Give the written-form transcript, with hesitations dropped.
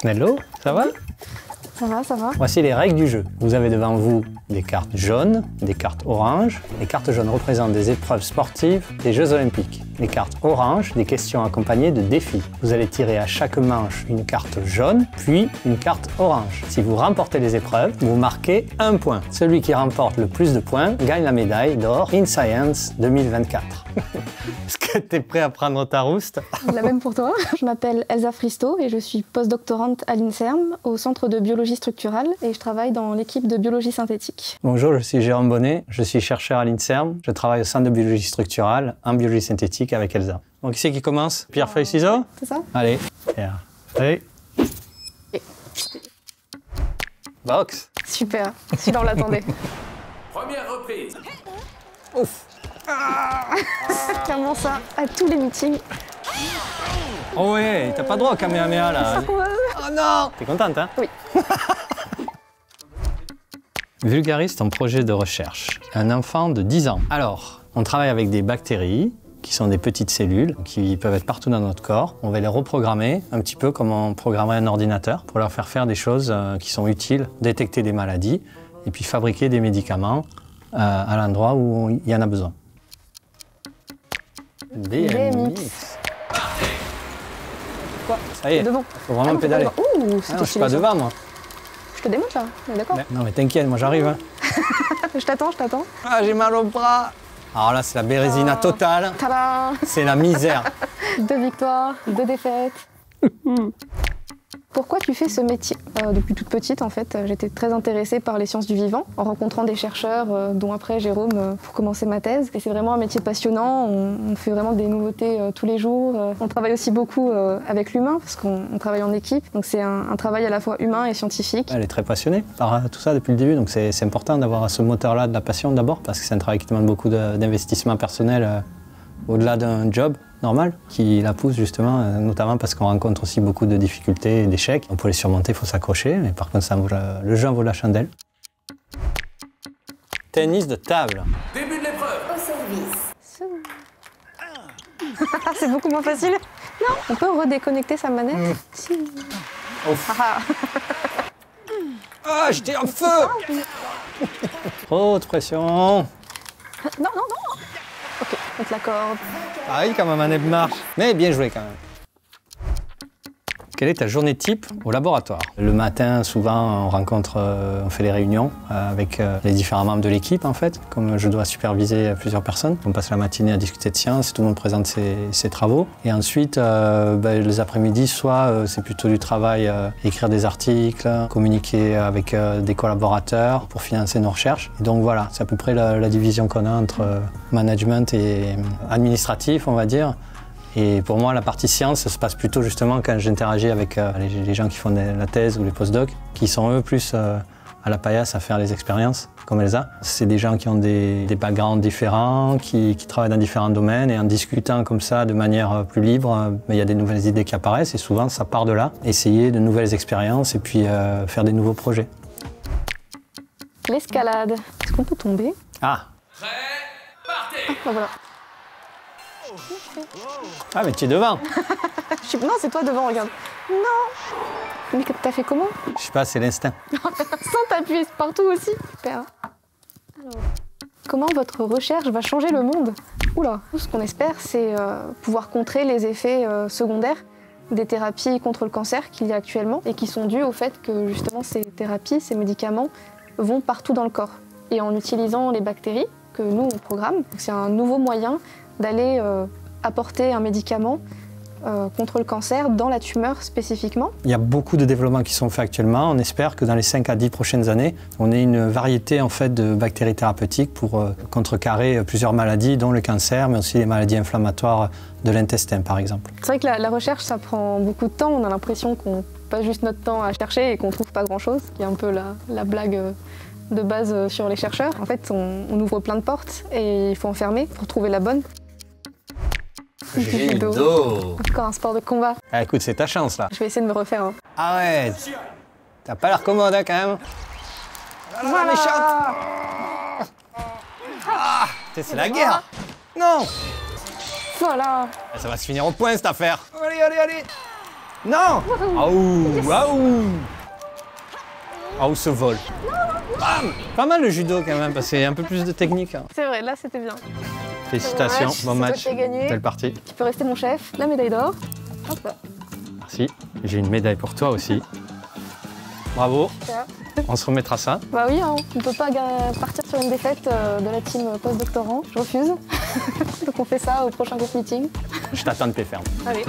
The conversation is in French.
Hello, ça va? Ça va, ça va. Voici les règles du jeu. Vous avez devant vous des cartes jaunes, des cartes oranges. Les cartes jaunes représentent des épreuves sportives des Jeux Olympiques. Les cartes oranges, des questions accompagnées de défis. Vous allez tirer à chaque manche une carte jaune, puis une carte orange. Si vous remportez les épreuves, vous marquez un point. Celui qui remporte le plus de points gagne la médaille d'or In Science 2024. Est-ce que tu es prêt à prendre ta rouste? La même pour toi. Je m'appelle Elsa Fristo et je suis postdoctorante à l'INSERM au Centre de biologie structurale et je travaille dans l'équipe de biologie synthétique. Bonjour, je suis Jérôme Bonnet, je suis chercheur à l'INSERM. Je travaille au Centre de biologie structurale en biologie synthétique avec Elsa. Donc, qui c'est qui commence? Pierre, feuille, ciseaux? C'est ça? Allez, Pierre, feuille. Box. Super, celui-là on l'attendait. Première reprise. Ouf. Clairement ça, à tous les meetings. Oh ouais, t'as pas droit au Kamehameha là. Oh non. T'es contente, hein? Oui. Vulgarise ton projet de recherche. Un enfant de 10 ans. Alors, on travaille avec des bactéries, qui sont des petites cellules, qui peuvent être partout dans notre corps. On va les reprogrammer, un petit peu comme on programmerait un ordinateur, pour leur faire des choses qui sont utiles, détecter des maladies, et puis fabriquer des médicaments à l'endroit où il y en a besoin. DMX. Quoi? Ça y est, Devant. faut vraiment pédaler. Ouh, Ah non, c'était je suis pas stylé, ça. devant, moi. Je te démonte là, on est d'accord? Non, mais t'inquiète, moi j'arrive. Hein. Je t'attends, je t'attends. Ah, j'ai mal au bras. Alors là, c'est la bérésina totale. Tada! C'est la misère. 2 victoires, 2 défaites. Pourquoi tu fais ce métier? Depuis toute petite, en fait, j'étais très intéressée par les sciences du vivant, en rencontrant des chercheurs, dont après Jérôme, pour commencer ma thèse. Et c'est vraiment un métier passionnant, on fait vraiment des nouveautés tous les jours. On travaille aussi beaucoup avec l'humain, parce qu'on travaille en équipe. Donc c'est un travail à la fois humain et scientifique. Elle est très passionnée par tout ça depuis le début, donc c'est important d'avoir ce moteur-là de la passion d'abord, parce que c'est un travail qui demande beaucoup d'investissement personnel au-delà d'un job normal, qui la pousse justement, notamment parce qu'on rencontre aussi beaucoup de difficultés et d'échecs. Pour les surmonter, il faut s'accrocher, mais par contre, le jeu en vaut la chandelle. Tennis de table. Début de l'épreuve. Au service. C'est beaucoup moins facile. Non, on peut redéconnecter sa manette. Si. Ah. Ah, j'étais en feu. Trop de pression. Non, non, non. Ok, on te l'accorde. Ah oui, quand ma manette marche. Mais bien joué quand même. Quelle est ta journée type au laboratoire? Le matin, souvent, on fait les réunions avec les différents membres de l'équipe, en fait. Comme je dois superviser plusieurs personnes, on passe la matinée à discuter de science, tout le monde présente ses travaux. Et ensuite, les après-midi, soit c'est plutôt du travail, écrire des articles, communiquer avec des collaborateurs pour financer nos recherches. Et donc voilà, c'est à peu près la division qu'on a entre management et administratif, on va dire. Et pour moi, la partie science, ça se passe plutôt justement quand j'interagis avec les gens qui font la thèse ou les postdocs, qui sont eux plus à la paillasse à faire les expériences, comme Elsa. C'est des gens qui ont des backgrounds différents, qui travaillent dans différents domaines, et en discutant comme ça de manière plus libre, il y a des nouvelles idées qui apparaissent, et souvent ça part de là. Essayer de nouvelles expériences et puis faire des nouveaux projets. L'escalade. Est-ce qu'on peut tomber? Ah! Prêt, partez. Ah, voilà. Ah, mais tu es devant! Non, c'est toi devant, regarde. Non! Mais t'as fait comment? Je sais pas, c'est l'instinct. Sans t'appuyer partout aussi. Super. Alors, comment votre recherche va changer le monde? Oula, ce qu'on espère, c'est pouvoir contrer les effets secondaires des thérapies contre le cancer qu'il y a actuellement et qui sont dus au fait que justement ces thérapies, ces médicaments vont partout dans le corps. Et en utilisant les bactéries que nous on programme, c'est un nouveau moyen d'aller apporter un médicament contre le cancer dans la tumeur spécifiquement. Il y a beaucoup de développements qui sont faits actuellement. On espère que dans les 5 à 10 prochaines années, on ait une variété en fait, de bactéries thérapeutiques pour contrecarrer plusieurs maladies, dont le cancer, mais aussi les maladies inflammatoires de l'intestin, par exemple. C'est vrai que la recherche, ça prend beaucoup de temps. On a l'impression qu'on passe juste notre temps à chercher et qu'on ne trouve pas grand-chose, qui est un peu la blague de base sur les chercheurs. En fait, on ouvre plein de portes et il faut en fermer pour trouver la bonne. Judo. Encore un sport de combat. Ah, écoute, c'est ta chance là. Je vais essayer de me refaire. Hein. Ah ouais, t'as pas l'air commode hein, quand même. Voilà, méchante. Ah, c'est la guerre. Non. Voilà. Ça va se finir au point cette affaire. Allez, allez, allez. Non. Waouh, ce vol. Bam. Pas mal le judo quand même, parce qu'il y a un peu plus de technique. Hein. C'est vrai, là c'était bien. Félicitations, bon match. Belle partie. Tu peux rester mon chef, la médaille d'or. Hop là. Merci. J'ai une médaille pour toi aussi. Bravo. Super. On se remettra ça. Bah oui, hein, on peut pas partir sur une défaite de la team post-doctorant. Je refuse. Donc on fait ça au prochain groupe meeting. Je t'attends de pied ferme. Allez.